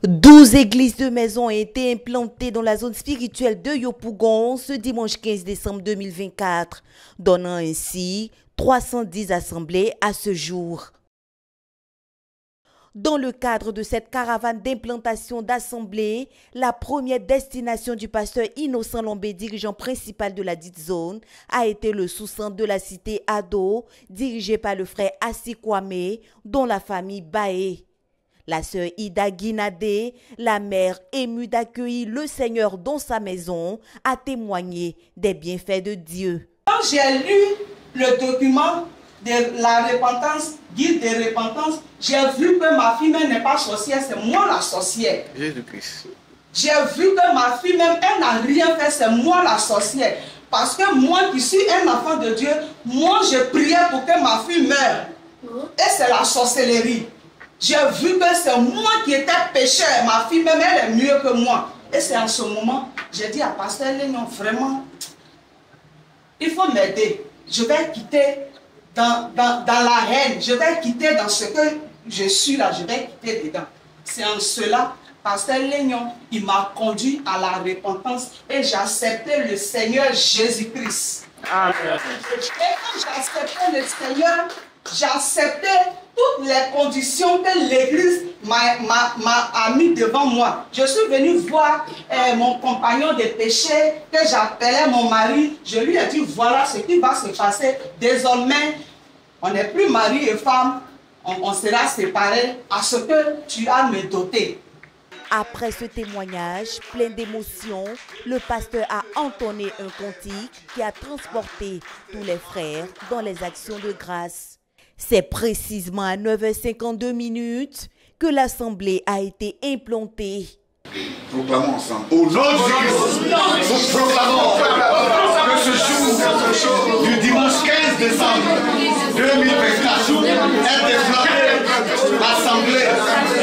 12 églises de maison ont été implantées dans la zone spirituelle de Yopougon ce dimanche 15 décembre 2024, donnant ainsi 310 assemblées à ce jour. Dans le cadre de cette caravane d'implantation d'assemblées, la première destination du pasteur Innocent Lombé, dirigeant principal de la dite zone, a été le sous-centre de la cité Ado, dirigé par le frère Assi Kwame, dont la famille Baé. La sœur Ida Guinadé, la mère émue d'accueillir le Seigneur dans sa maison, a témoigné des bienfaits de Dieu. Quand j'ai lu le document de la repentance, guide de repentance, j'ai vu que ma fille même n'est pas sorcière, c'est moi la sorcière. Jésus-Christ. J'ai vu que ma fille même, elle n'a rien fait, c'est moi la sorcière. Parce que moi qui suis un enfant de Dieu, moi je priais pour que ma fille meure. Et c'est la sorcellerie. J'ai vu que c'est moi qui étais pécheur, ma fille même elle est mieux que moi. Et c'est en ce moment, j'ai dit à Pasteur Léon, vraiment, il faut m'aider. Je vais quitter dans la haine, je vais quitter dans ce que je suis là, je vais quitter dedans. C'est en cela, Pasteur Léon, il m'a conduit à la repentance et j'ai accepté le Seigneur Jésus-Christ. Amen. Et quand j'ai accepté le Seigneur, j'ai accepté toutes les conditions que l'Église m'a mis devant moi. Je suis venu voir mon compagnon de péché que j'appelais mon mari. Je lui ai dit, voilà ce qui va se passer. Désormais, on n'est plus mari et femme. On sera séparés à ce que tu as me doté. Après ce témoignage plein d'émotions, le pasteur a entonné un cantique qui a transporté tous les frères dans les actions de grâce. C'est précisément à 9h52 que l'assemblée a été implantée. Proclamons ensemble. Au nom de Jésus, nous proclamons que ce jour du dimanche 15 décembre 2024 est déclaré l'assemblée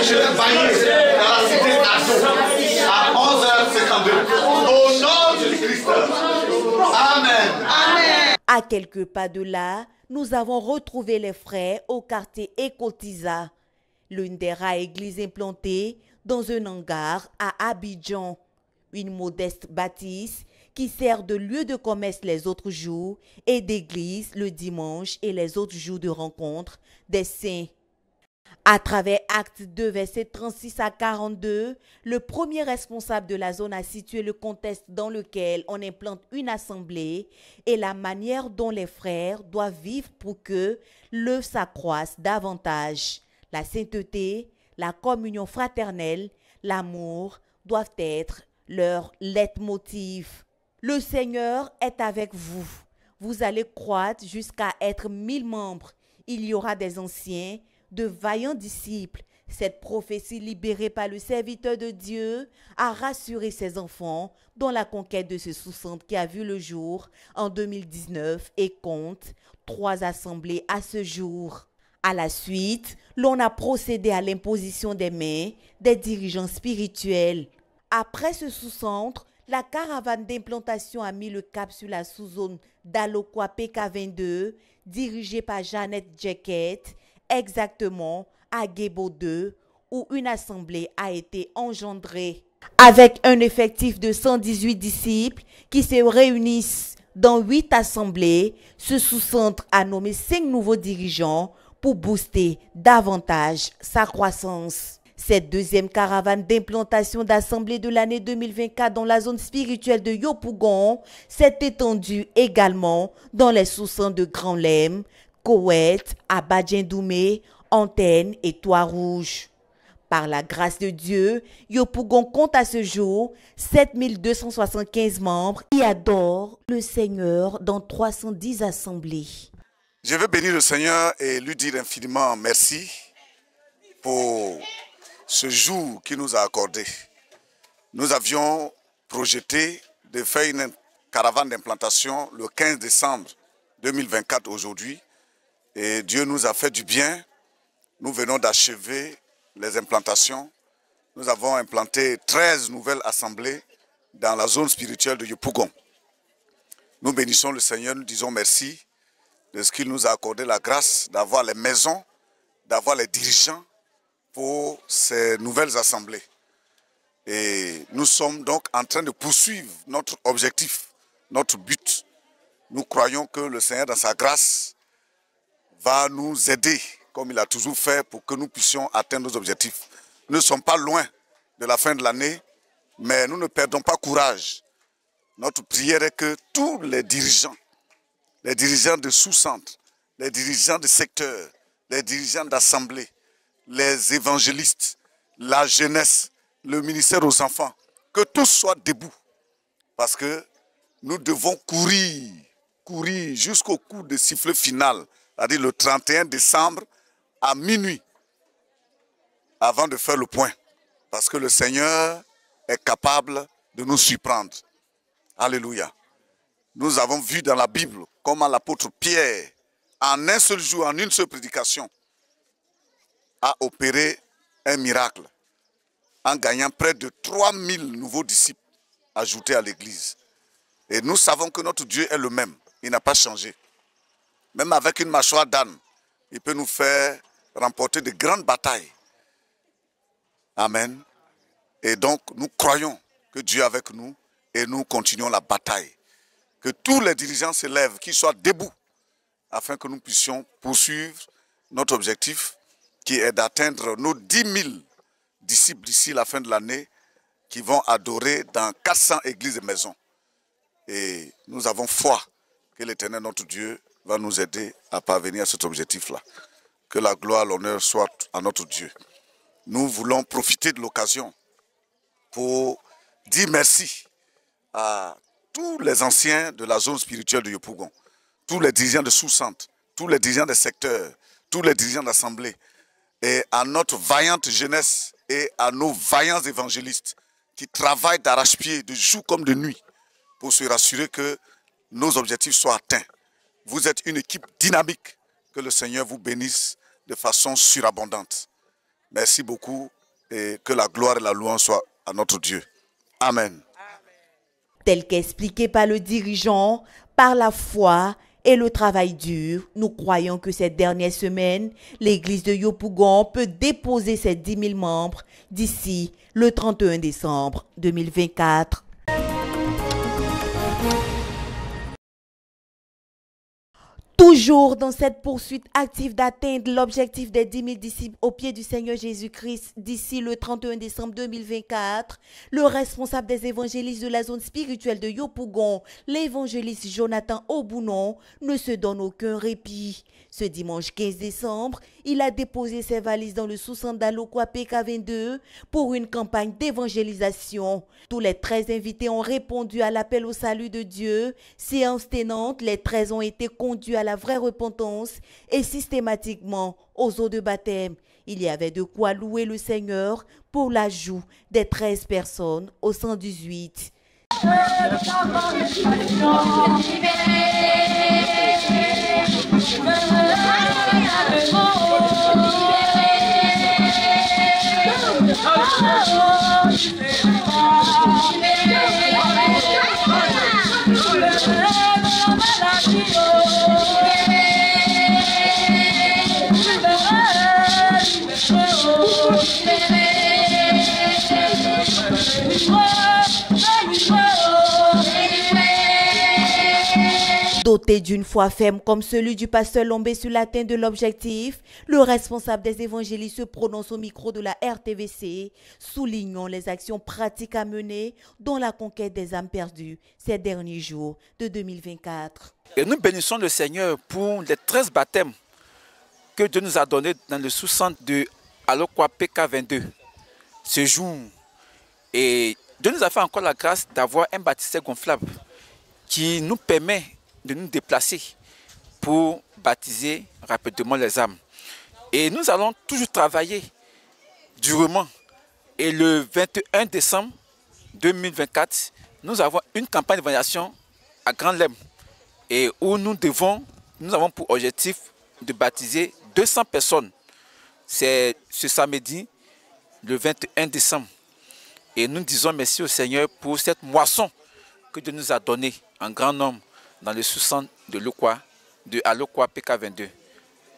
chez les Baillés dans la cité Ado à 11h52. Au nom de Jésus-Christ. Amen. Amen. À quelques pas de là, nous avons retrouvé les frères au quartier Ekotiza, l'une des rares églises implantées dans un hangar à Abidjan, une modeste bâtisse qui sert de lieu de commerce les autres jours et d'église le dimanche et les autres jours de rencontre des saints. À travers Actes 2, versets 36 à 42, le premier responsable de la zone a situé le contexte dans lequel on implante une assemblée et la manière dont les frères doivent vivre pour que l'œuvre s'accroisse davantage. La sainteté, la communion fraternelle, l'amour doivent être leur leitmotiv. Le Seigneur est avec vous. Vous allez croître jusqu'à être 1000 membres. Il y aura des anciens, de vaillants disciples. Cette prophétie libérée par le serviteur de Dieu a rassuré ses enfants dans la conquête de ce sous-centre qui a vu le jour en 2019 et compte 3 assemblées à ce jour. À la suite, l'on a procédé à l'imposition des mains des dirigeants spirituels. Après ce sous-centre, la caravane d'implantation a mis le cap sur la sous-zone d'Alokwa PK22, dirigée par Jeannette Jacket, exactement à Gebo 2, où une assemblée a été engendrée. Avec un effectif de 118 disciples qui se réunissent dans 8 assemblées, ce sous-centre a nommé 5 nouveaux dirigeants pour booster davantage sa croissance. Cette deuxième caravane d'implantation d'assemblée de l'année 2024 dans la zone spirituelle de Yopougon s'est étendue également dans les sous-centres de Grand Lem, Koweït, Abadjen-Doumé, Antenne et Trois-Rouges. Par la grâce de Dieu, Yopougon compte à ce jour 7275 membres qui adorent le Seigneur dans 310 assemblées. Je veux bénir le Seigneur et lui dire infiniment merci pour ce jour qu'il nous a accordé. Nous avions projeté de faire une caravane d'implantation le 15 décembre 2024 aujourd'hui. Et Dieu nous a fait du bien. Nous venons d'achever les implantations. Nous avons implanté 13 nouvelles assemblées dans la zone spirituelle de Yopougon. Nous bénissons le Seigneur, nous disons merci de ce qu'il nous a accordé la grâce d'avoir les maisons, d'avoir les dirigeants pour ces nouvelles assemblées. Et nous sommes donc en train de poursuivre notre objectif, notre but. Nous croyons que le Seigneur, dans sa grâce, va nous aider, comme il a toujours fait, pour que nous puissions atteindre nos objectifs. Nous ne sommes pas loin de la fin de l'année, mais nous ne perdons pas courage. Notre prière est que tous les dirigeants de sous-centres, les dirigeants de secteurs, les dirigeants d'assemblée, les évangélistes, la jeunesse, le ministère aux enfants, que tous soient debout. Parce que nous devons courir jusqu'au coup de sifflet final, c'est-à-dire le 31 décembre à minuit, avant de faire le point. Parce que le Seigneur est capable de nous surprendre. Alléluia. Nous avons vu dans la Bible comment l'apôtre Pierre, en un seul jour, en une seule prédication, a opéré un miracle en gagnant près de 3000 nouveaux disciples ajoutés à l'église. Et nous savons que notre Dieu est le même. Il n'a pas changé. Même avec une mâchoire d'âne, il peut nous faire remporter de grandes batailles. Amen. Et donc, nous croyons que Dieu est avec nous et nous continuons la bataille. Que tous les dirigeants se lèvent, qu'ils soient debout, afin que nous puissions poursuivre notre objectif qui est d'atteindre nos 10 000 disciples d'ici la fin de l'année qui vont adorer dans 400 églises et maisons. Et nous avons foi que l'Éternel, notre Dieu, va nous aider à parvenir à cet objectif-là. Que la gloire, l'honneur soit à notre Dieu. Nous voulons profiter de l'occasion pour dire merci à tous les anciens de la zone spirituelle de Yopougon, tous les dirigeants de sous-centres, tous les dirigeants des secteurs, tous les dirigeants d'assemblée, et à notre vaillante jeunesse et à nos vaillants évangélistes qui travaillent d'arrache-pied de jour comme de nuit pour se rassurer que nos objectifs soient atteints. Vous êtes une équipe dynamique. Que le Seigneur vous bénisse de façon surabondante. Merci beaucoup et que la gloire et la louange soient à notre Dieu. Amen. Tel qu'expliqué par le dirigeant, par la foi et le travail dur, nous croyons que cette dernière semaine, l'église de Yopougon peut déposer ses 10 000 membres d'ici le 31 décembre 2024. Toujours dans cette poursuite active d'atteindre l'objectif des 10 000 disciples au pied du Seigneur Jésus-Christ d'ici le 31 décembre 2024, le responsable des évangélistes de la zone spirituelle de Yopougon, l'évangéliste Jonathan Obounon, ne se donne aucun répit. Ce dimanche 15 décembre, il a déposé ses valises dans le sous-centre d'Alokwa PK22 pour une campagne d'évangélisation. Tous les 13 invités ont répondu à l'appel au salut de Dieu. Séance tenante, les 13 ont été conduits à la vraie repentance et systématiquement aux eaux de baptême. Il y avait de quoi louer le Seigneur pour l'ajout des 13 personnes au 118. Doté d'une foi ferme comme celui du pasteur Lombé sur l'atteinte de l'objectif, le responsable des évangélistes se prononce au micro de la RTVC, soulignant les actions pratiques à mener dans la conquête des âmes perdues ces derniers jours de 2024. Et nous bénissons le Seigneur pour les 13 baptêmes que Dieu nous a donnés dans le sous-centre de Alokwa PK22 ce jour. Et Dieu nous a fait encore la grâce d'avoir un baptistère gonflable qui nous permet de nous déplacer pour baptiser rapidement les âmes. Et nous allons toujours travailler durement. Et le 21 décembre 2024, nous avons une campagne d'évangélisation à Grand Lem et où nous avons pour objectif de baptiser 200 personnes. C'est ce samedi, le 21 décembre. Et nous disons merci au Seigneur pour cette moisson que Dieu nous a donnée en grand nombre dans le sous-centre de Alokwa PK22.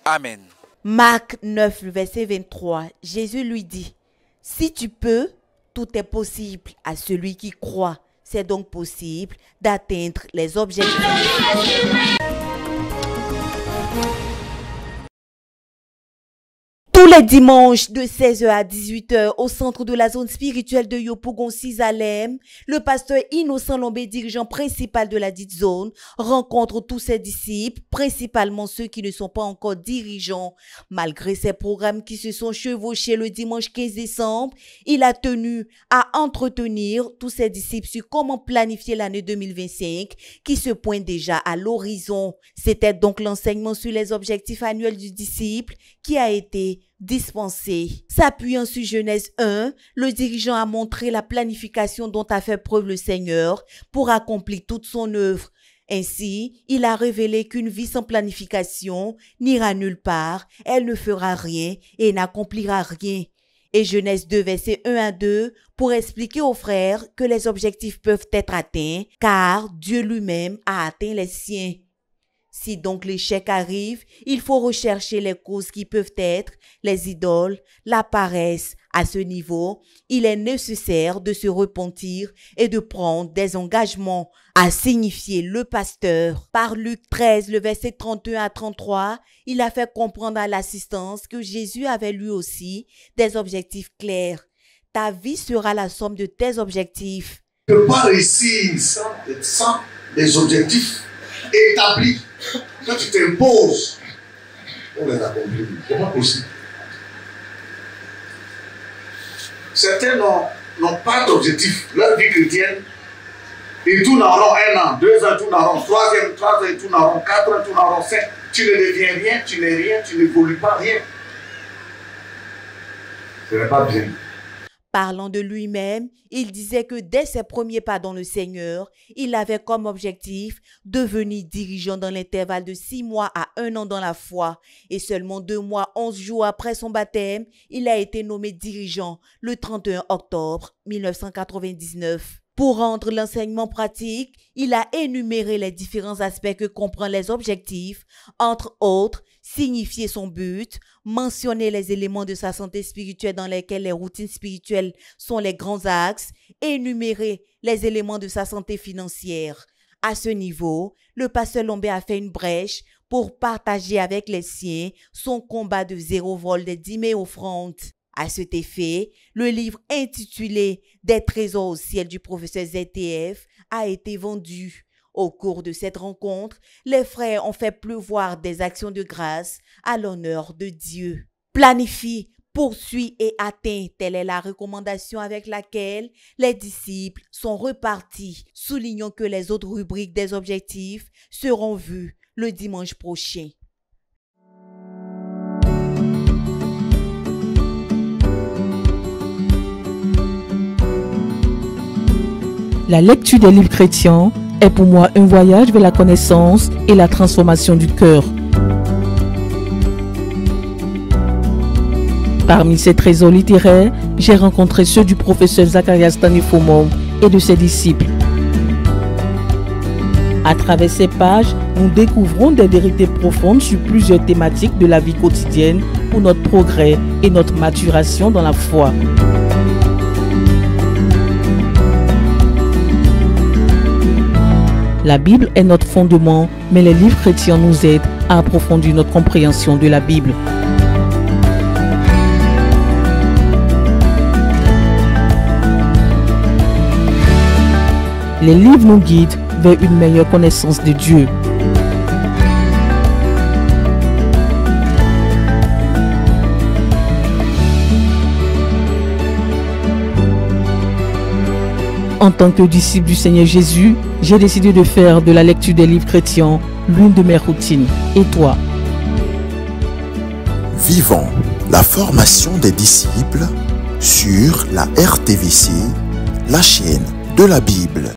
Amen. Marc 9, verset 23, Jésus lui dit, « Si tu peux, Tout est possible à celui qui croit. C'est donc possible d'atteindre les objectifs. Tous les dimanches de 16h à 18h au centre de la zone spirituelle de Yopougon Sisalem, le pasteur Innocent Lombé, dirigeant principal de la dite zone, rencontre tous ses disciples, principalement ceux qui ne sont pas encore dirigeants. Malgré ces programmes qui se sont chevauchés le dimanche 15 décembre, il a tenu à entretenir tous ses disciples sur comment planifier l'année 2025 qui se pointe déjà à l'horizon. C'était donc l'enseignement sur les objectifs annuels du disciple qui a été dispensé. S'appuyant sur Genèse 1, le dirigeant a montré la planification dont a fait preuve le Seigneur pour accomplir toute son œuvre. Ainsi, il a révélé qu'une vie sans planification n'ira nulle part, elle ne fera rien et n'accomplira rien. Et Genèse 2, versets 1 à 2, pour expliquer aux frères que les objectifs peuvent être atteints, car Dieu lui-même a atteint les siens. Si donc l'échec arrive, il faut rechercher les causes qui peuvent être les idoles, la paresse. À ce niveau, il est nécessaire de se repentir et de prendre des engagements, a signifié le pasteur. Par Luc 13, le verset 31 à 33, il a fait comprendre à l'assistance que Jésus avait lui aussi des objectifs clairs. Ta vie sera la somme de tes objectifs. Tu ne peux pas réussir sans des objectifs établis que tu t'imposes. On les accomplit. C'est pas possible. Certains n'ont pas d'objectif. Leur vie chrétienne, ils tournent en rond 1 an, 2 ans, tournent en rond, 3e, ils tournent en rond, 4 ans, tournent en rond, 5. Tu ne deviens rien, tu n'es rien, tu n'évolues pas rien. Ce n'est pas bien. Parlant de lui-même, il disait que dès ses premiers pas dans le Seigneur, il avait comme objectif devenir dirigeant dans l'intervalle de 6 mois à 1 an dans la foi. Et seulement 2 mois, 11 jours après son baptême, il a été nommé dirigeant le 31 octobre 1999. Pour rendre l'enseignement pratique, il a énuméré les différents aspects que comprennent les objectifs, entre autres, signifier son but, mentionner les éléments de sa santé spirituelle dans lesquels les routines spirituelles sont les grands axes, énumérer les éléments de sa santé financière. À ce niveau, le pasteur Lombé a fait une brèche pour partager avec les siens son combat de 0 vol des 10 000 offrandes. À cet effet, le livre intitulé « Des trésors au ciel » du professeur ZTF a été vendu. Au cours de cette rencontre, les frères ont fait pleuvoir des actions de grâce à l'honneur de Dieu. Planifie, poursuit et atteint, telle est la recommandation avec laquelle les disciples sont repartis, soulignant que les autres rubriques des objectifs seront vues le dimanche prochain. La lecture des livres chrétiens est pour moi un voyage vers la connaissance et la transformation du cœur. Parmi ces trésors littéraires, j'ai rencontré ceux du professeur Zacharias Stanifomov et de ses disciples. À travers ces pages, nous découvrons des vérités profondes sur plusieurs thématiques de la vie quotidienne pour notre progrès et notre maturation dans la foi. La Bible est notre fondement, mais les livres chrétiens nous aident à approfondir notre compréhension de la Bible. Les livres nous guident vers une meilleure connaissance de Dieu. En tant que disciple du Seigneur Jésus, j'ai décidé de faire de la lecture des livres chrétiens l'une de mes routines. Et toi? Vivons la formation des disciples sur la RTVC, la chaîne de la Bible.